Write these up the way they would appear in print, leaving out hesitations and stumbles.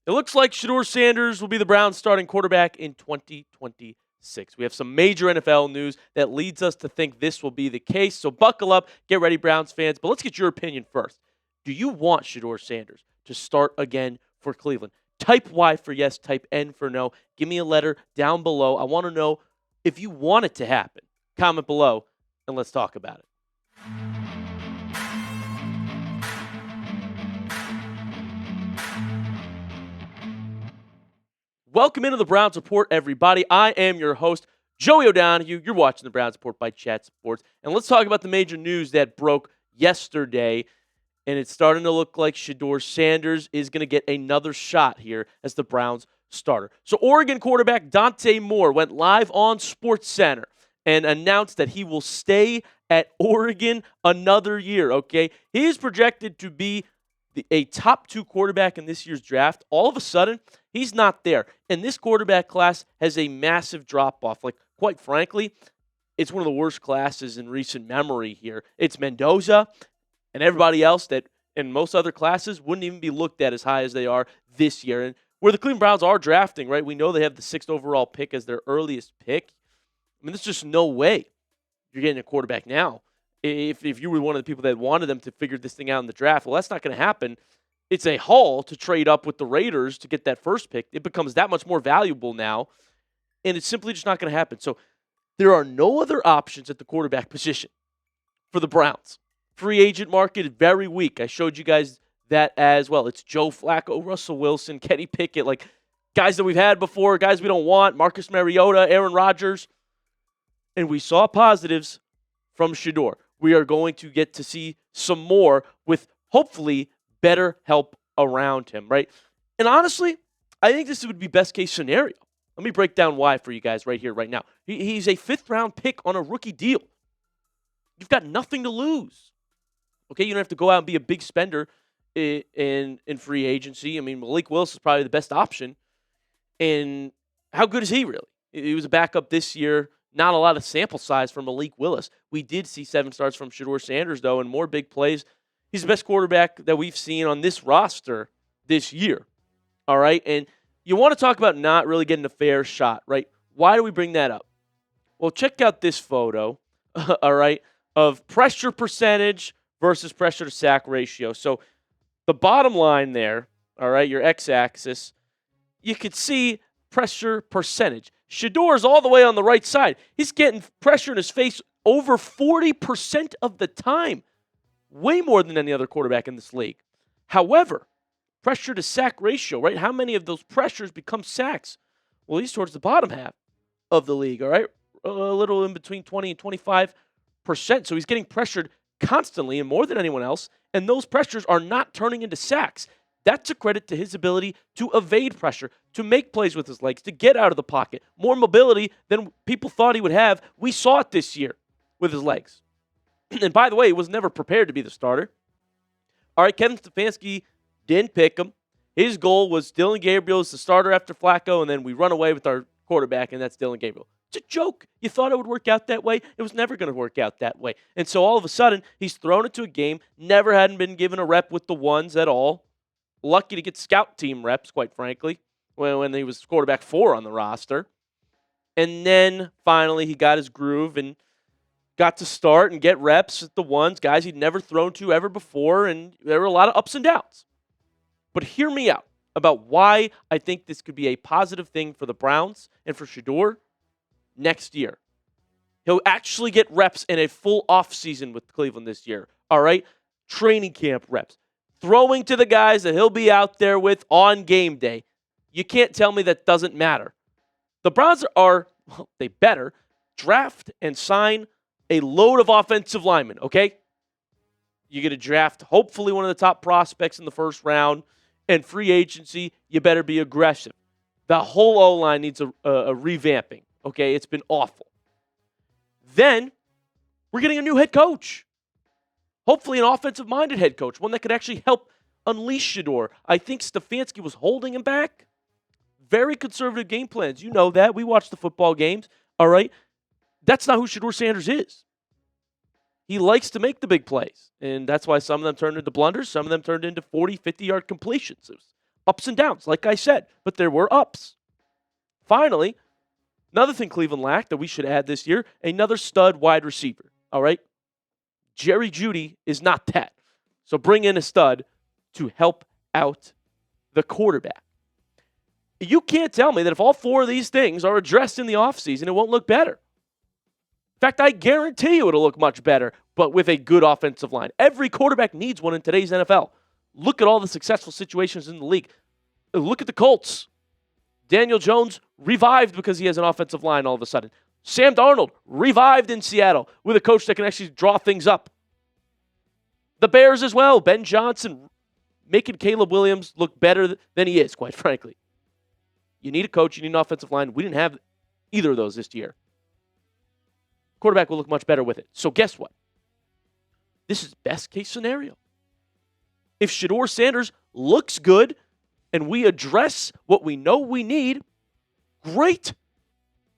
It looks like Shedeur Sanders will be the Browns' starting quarterback in 2026. We have some major NFL news that leads us to think this will be the case. So buckle up, get ready, Browns fans. But let's get your opinion first. Do you want Shedeur Sanders to start again for Cleveland? Type Y for yes, type N for no. Give me a letter down below. I want to know if you want it to happen. Comment below, and let's talk about it. Welcome into the Browns Report, everybody. I am your host, Joey O'Donohue. You're watching the Browns Report by Chat Sports. And let's talk about the major news that broke yesterday. And it's starting to look like Shedeur Sanders is going to get another shot here as the Browns starter. So Oregon quarterback Dante Moore went live on SportsCenter and announced that he will stay at Oregon another year, okay? He is projected to be a top 2 quarterback in this year's draft. All of a sudden, he's not there. And this quarterback class has a massive drop-off. Like, quite frankly, it's one of the worst classes in recent memory here. It's Mendoza and everybody else that in most other classes wouldn't even be looked at as high as they are this year. And where the Cleveland Browns are drafting, right, we know they have the 6th overall pick as their earliest pick. I mean, there's just no way you're getting a quarterback now. If you were one of the people that wanted them to figure this thing out in the draft, well, that's not going to happen. It's a haul to trade up with the Raiders to get that first pick. It becomes that much more valuable now, and it's simply just not going to happen. So there are no other options at the quarterback position for the Browns. Free agent market is very weak. I showed you guys that as well. It's Joe Flacco, Russell Wilson, Kenny Pickett, like guys that we've had before, guys we don't want, Marcus Mariota, Aaron Rodgers. And we saw positives from Shedeur. We are going to get to see some more with hopefully better help around him, right? And honestly, I think this would be best case scenario. Let me break down why for you guys right here, right now. He's a 5th-round pick on a rookie deal. You've got nothing to lose. Okay, you don't have to go out and be a big spender in free agency. I mean, Malik Willis is probably the best option. And how good is he really? He was a backup this year. Not a lot of sample size from Malik Willis. We did see 7 starts from Shedeur Sanders, though, and more big plays. He's the best quarterback that we've seen on this roster this year. All right? And you want to talk about not really getting a fair shot, right? Why do we bring that up? Well, check out this photo, all right, of pressure percentage versus pressure to sack ratio. So the bottom line there, all right, your x-axis, you could see pressure percentage. Shedeur's all the way on the right side. He's getting pressure in his face over 40% of the time. Way more than any other quarterback in this league. However, pressure to sack ratio, right? How many of those pressures become sacks? Well, he's towards the bottom half of the league, all right? A little in between 20 and 25%. So he's getting pressured constantly and more than anyone else, and those pressures are not turning into sacks. That's a credit to his ability to evade pressure, to make plays with his legs, to get out of the pocket. More mobility than people thought he would have. We saw it this year with his legs. And by the way, he was never prepared to be the starter. All right, Kevin Stefanski didn't pick him. His goal was Dillon Gabriel is the starter after Flacco, and then we run away with our quarterback, and that's Dillon Gabriel. It's a joke. You thought it would work out that way? It was never going to work out that way. And so all of a sudden, he's thrown into a game, never hadn't been given a rep with the ones at all. Lucky to get scout team reps, quite frankly, when he was quarterback 4 on the roster. And then finally he got his groove and got to start and get reps at the ones, guys he'd never thrown to ever before, and there were a lot of ups and downs. But hear me out about why I think this could be a positive thing for the Browns and for Shedeur next year. He'll actually get reps in a full offseason with Cleveland this year, all right? Training camp reps. Throwing to the guys that he'll be out there with on game day. You can't tell me that doesn't matter. The Browns they better draft and sign a load of offensive linemen, okay? You're going to draft hopefully one of the top prospects in the first round, and free agency, you better be aggressive. The whole O-line needs a revamping, okay? It's been awful. Then we're getting a new head coach. Hopefully an offensive-minded head coach, one that could actually help unleash Shedeur. I think Stefanski was holding him back. Very conservative game plans. You know that. We watch the football games, all right? That's not who Shedeur Sanders is. He likes to make the big plays, and that's why some of them turned into blunders. Some of them turned into 40, 50-yard completions. It was Ups and downs, like I said, but there were ups. Finally, another thing Cleveland lacked that we should add this year, another stud wide receiver, all right? Jerry Jeudy is not that. So bring in a stud to help out the quarterback. You can't tell me that if all four of these things are addressed in the offseason, it won't look better. In fact, I guarantee you it'll look much better, but with a good offensive line. Every quarterback needs one in today's NFL. Look at all the successful situations in the league. Look at the Colts. Daniel Jones revived because he has an offensive line all of a sudden. Sam Darnold revived in Seattle with a coach that can actually draw things up. The Bears as well. Ben Johnson making Caleb Williams look better than he is, quite frankly. You need a coach. You need an offensive line. We didn't have either of those this year. Quarterback will look much better with it. So guess what? This is best case scenario. If Shedeur Sanders looks good and we address what we know we need, great.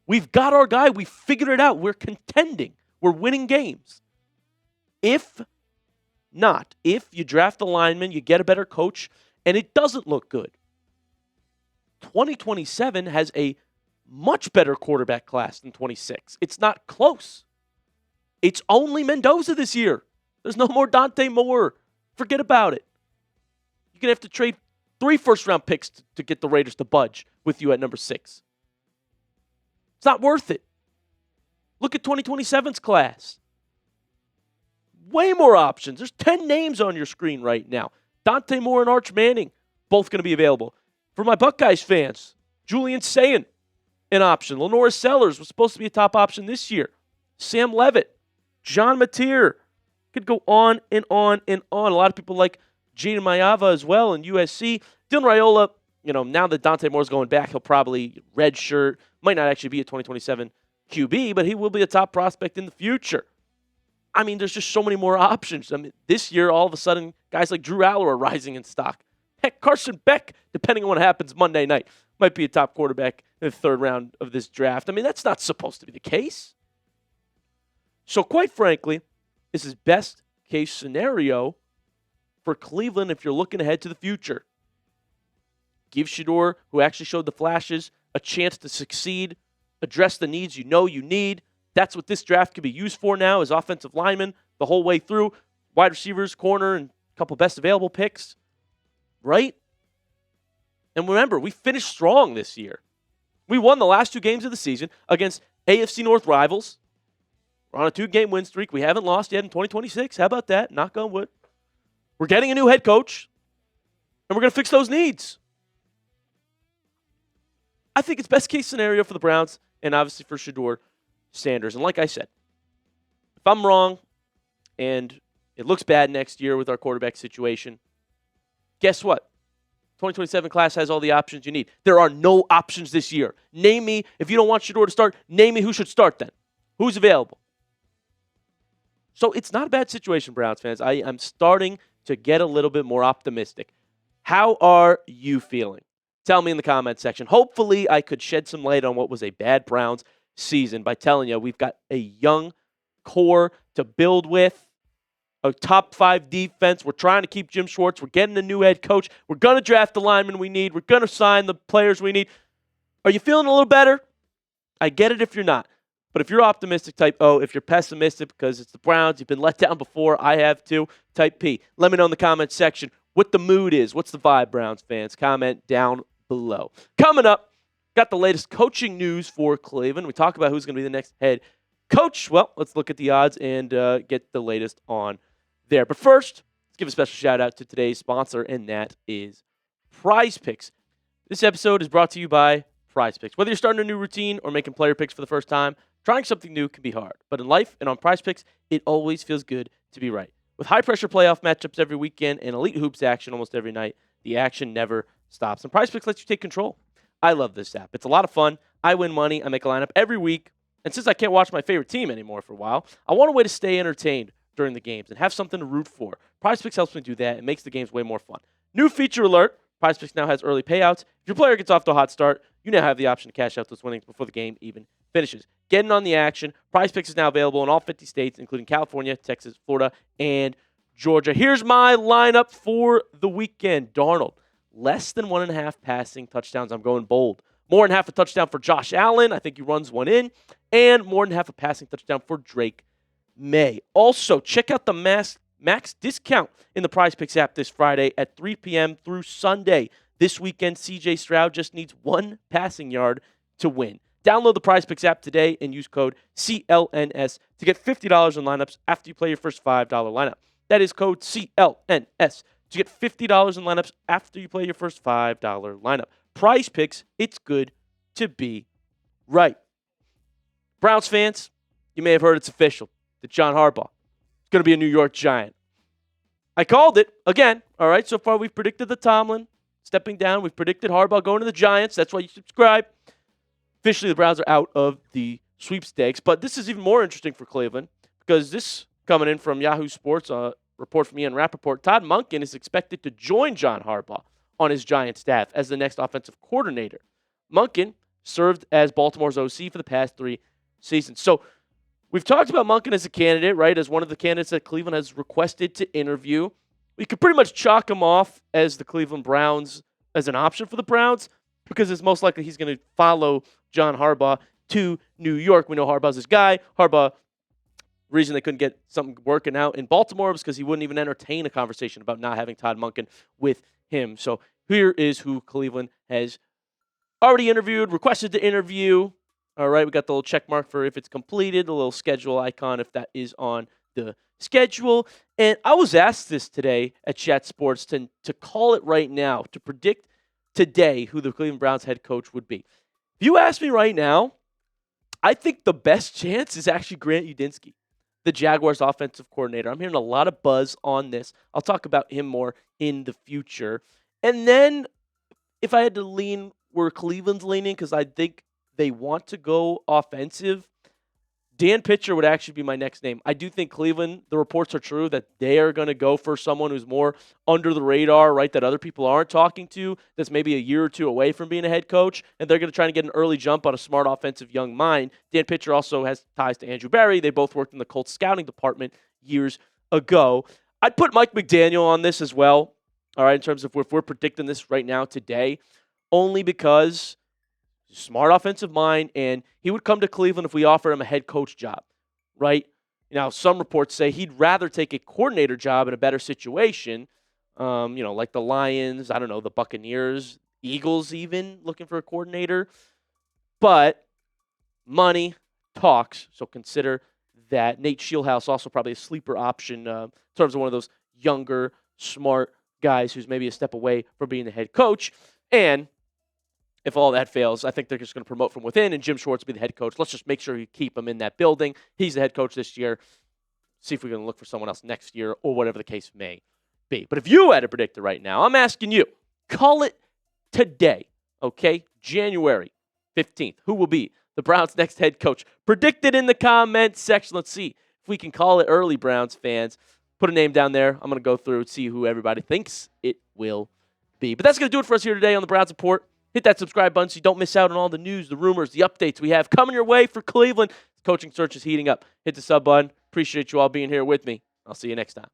We've got our guy. We figured it out. We're contending. We're winning games. If not, if you draft a lineman, you get a better coach, and it doesn't look good, 2027 has a much better quarterback class than 26. It's not close. It's only Mendoza this year. There's no more Dante Moore. Forget about it. You're going to have to trade 3 first-round picks to get the Raiders to budge with you at number 6. It's not worth it. Look at 2027's class. Way more options. There's 10 names on your screen right now. Dante Moore and Arch Manning, both going to be available. For my Buckeyes fans, Julian Sayin, an option. Lenora Sellers was supposed to be a top option this year. Sam Levitt, John Mateer. Could go on and on and on. A lot of people like Jaden Mayava as well in USC. Dylan Raiola, now that Dante Moore's going back, he'll probably redshirt. Might not actually be a 2027 QB, but he will be a top prospect in the future. I mean, there's just so many more options. I mean, this year, all of a sudden, guys like Drew Aller are rising in stock. Heck, Carson Beck, depending on what happens Monday night, might be a top quarterback in the 3rd round of this draft. I mean, that's not supposed to be the case. So, quite frankly, this is best case scenario for Cleveland if you're looking ahead to the future. Give Shedeur, who actually showed the flashes, a chance to succeed, address the needs you know you need. That's what this draft could be used for now, is offensive linemen the whole way through, wide receivers, corner, and a couple best available picks. Right? And remember, we finished strong this year. We won the last 2 games of the season against AFC North rivals. We're on a 2-game win streak. We haven't lost yet in 2026. How about that? Knock on wood. We're getting a new head coach, and we're going to fix those needs. I think it's best case scenario for the Browns and obviously for Shedeur Sanders. And like I said, if I'm wrong and it looks bad next year with our quarterback situation, guess what? 2027 class has all the options you need. There are no options this year. Name me, if you don't want Shedeur to start, name me who should start then. Who's available? So it's not a bad situation, Browns fans. I'm starting to get a little bit more optimistic. How are you feeling? Tell me in the comment section. Hopefully, I could shed some light on what was a bad Browns season by telling you we've got a young core to build with, a top 5 defense. We're trying to keep Jim Schwartz. We're getting a new head coach. We're going to draft the linemen we need. We're going to sign the players we need. Are you feeling a little better? I get it if you're not. But if you're optimistic, type O. If you're pessimistic because it's the Browns, you've been let down before, I have too, type P. Let me know in the comment section what the mood is. What's the vibe, Browns fans? Comment down below. Coming up, got the latest coaching news for Cleveland. We talk about who's going to be the next head coach. Well, let's look at the odds and get the latest on there. But first, let's give a special shout out to today's sponsor, and that is Prize Picks. This episode is brought to you by Prize Picks. Whether you're starting a new routine or making player picks for the first time, trying something new can be hard. But in life and on Prize Picks, it always feels good to be right. With high-pressure playoff matchups every weekend and elite hoops action almost every night, the action never stops. And Prize Picks lets you take control. I love this app. It's a lot of fun. I win money. I make a lineup every week. And since I can't watch my favorite team anymore for a while, I want a way to stay entertained during the games and have something to root for. Prize Picks helps me do that. It makes the games way more fun. New feature alert. Prize Picks now has early payouts. If your player gets off to a hot start, you now have the option to cash out those winnings before the game even finishes. Getting on the action. Prize Picks is now available in all 50 states, including California, Texas, Florida, and Georgia. Here's my lineup for the weekend. Darnold, less than 1.5 passing touchdowns. I'm going bold. More than half a touchdown for Josh Allen. I think he runs one in. And more than half a passing touchdown for Drake May. Also, check out the max discount in the Prize Picks app this Friday at 3 p.m. through Sunday. This weekend, CJ Stroud just needs 1 passing yard to win. Download the Prize Picks app today and use code CLNS to get $50 in lineups after you play your first $5 lineup. That is code CLNS to get $50 in lineups after you play your first $5 lineup. Prize Picks, it's good to be right. Browns fans, you may have heard it's official that John Harbaugh is going to be a New York Giant. I called it again. All right, so far we've predicted the Tomlin stepping down. We've predicted Harbaugh going to the Giants. That's why you subscribe. Officially, the Browns are out of the sweepstakes. But this is even more interesting for Cleveland because this coming in from Yahoo Sports, a report from Ian Rappaport, Todd Monken is expected to join John Harbaugh on his Giant staff as the next offensive coordinator. Monken served as Baltimore's OC for the past 3 seasons. So we've talked about Monken as a candidate, right, as one of the candidates that Cleveland has requested to interview. We could pretty much chalk him off as the Cleveland Browns as an option for the Browns because it's most likely he's going to follow John Harbaugh to New York. We know Harbaugh's his guy. Harbaugh, reason they couldn't get something working out in Baltimore was because he wouldn't even entertain a conversation about not having Todd Monken with him. So here is who Cleveland has already interviewed, requested to interview. All right, we got the little check mark for if it's completed, the little schedule icon if that is on the schedule. And I was asked this today at Chat Sports to call it right now, to predict today who the Cleveland Browns head coach would be. If you ask me right now, I think the best chance is actually Grant Udinski, the Jaguars offensive coordinator. I'm hearing a lot of buzz on this. I'll talk about him more in the future. And then if I had to lean where Cleveland's leaning, because I think they want to go offensive, Dan Pitcher would actually be my next name. I do think Cleveland, the reports are true that they are going to go for someone who's more under the radar, right, that other people aren't talking to, that's maybe a year or two away from being a head coach, and they're going to try to get an early jump on a smart offensive young mind. Dan Pitcher also has ties to Andrew Berry. They both worked in the Colts scouting department years ago. I'd put Mike McDaniel on this as well, all right, in terms of if we're predicting this right now today, only because smart offensive mind, and he would come to Cleveland if we offer him a head coach job, right? Now, some reports say he'd rather take a coordinator job in a better situation, like the Lions, I don't know, the Buccaneers, Eagles even looking for a coordinator. But money talks, so consider that. Nate Scheelhaase also probably a sleeper option in terms of one of those younger, smart guys who's maybe a step away from being the head coach. And if all that fails, I think they're just going to promote from within, and Jim Schwartz will be the head coach. Let's just make sure you keep him in that building. He's the head coach this year. See if we're going to look for someone else next year or whatever the case may be. But if you had to predict it right now, I'm asking you, call it today, okay? January 15th. Who will be the Browns' next head coach? Predict it in the comments section. Let's see if we can call it early, Browns fans. Put a name down there. I'm going to go through and see who everybody thinks it will be. But that's going to do it for us here today on the Browns Report. Hit that subscribe button so you don't miss out on all the news, the rumors, the updates we have coming your way for Cleveland. Coaching search is heating up. Hit the sub button. Appreciate you all being here with me. I'll see you next time.